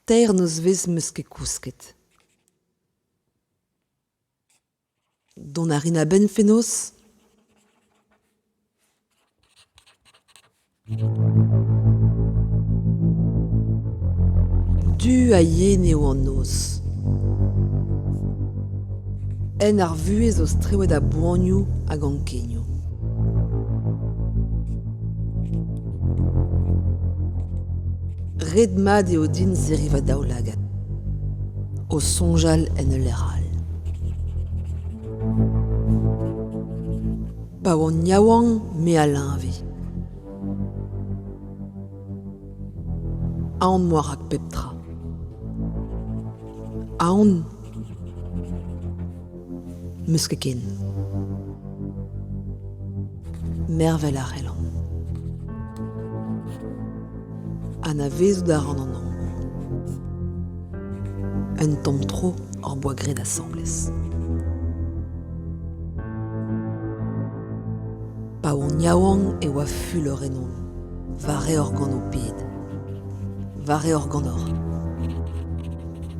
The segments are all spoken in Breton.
Teir neus vez meus ket kousket. Don a rin a ben fenoz. Du a yen eo an noz. En ar vuez o strewet a boanioù hag an kenioù. Red mad eo din zeriva daoulagat. O sonjal en ul leral. Pa oan yaouan me a linvi. Aon moa rak peptra. Aon meus ket ken. Mervel ar c'hellan. An a vezout a ran an an. Un tamm tro ur boa gred assemblez. Pa oan yaouan e oa ful ur enon. Vare ur gant o ped. Vare ur gant or.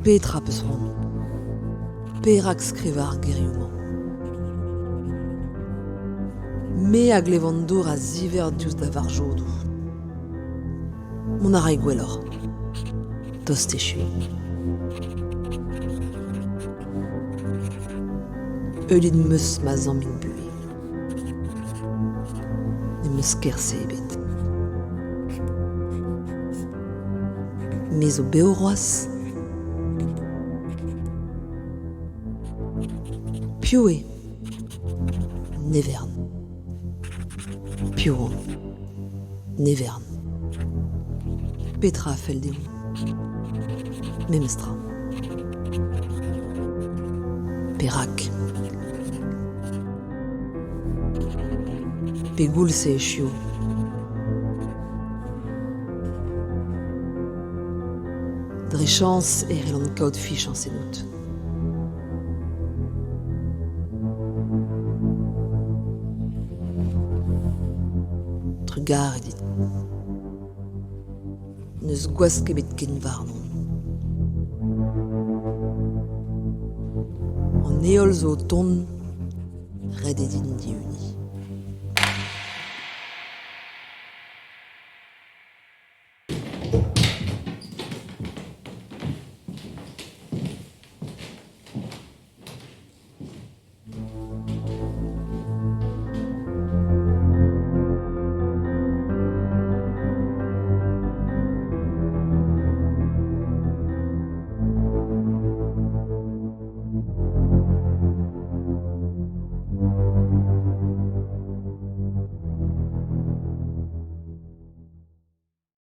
Petra peus ron. Perak skrivar gerioù-mañ. Me a glevandour a ziver diouz da varjodou. Mon a rai gwelloc'h. Tost echu. Eulit meus ma zambin bue. Ne meus kerse ebet. Me zo beo roaz. Piv eo. Nevern. Piv on. Nevern. Petra a fell deo. Memestra. Perak. Pe goulse echio. Dre chans eri an kaout fich an senout. Trugar edit. Neus gwaz kebet ken varnon. An eol zo o ton red edin diun.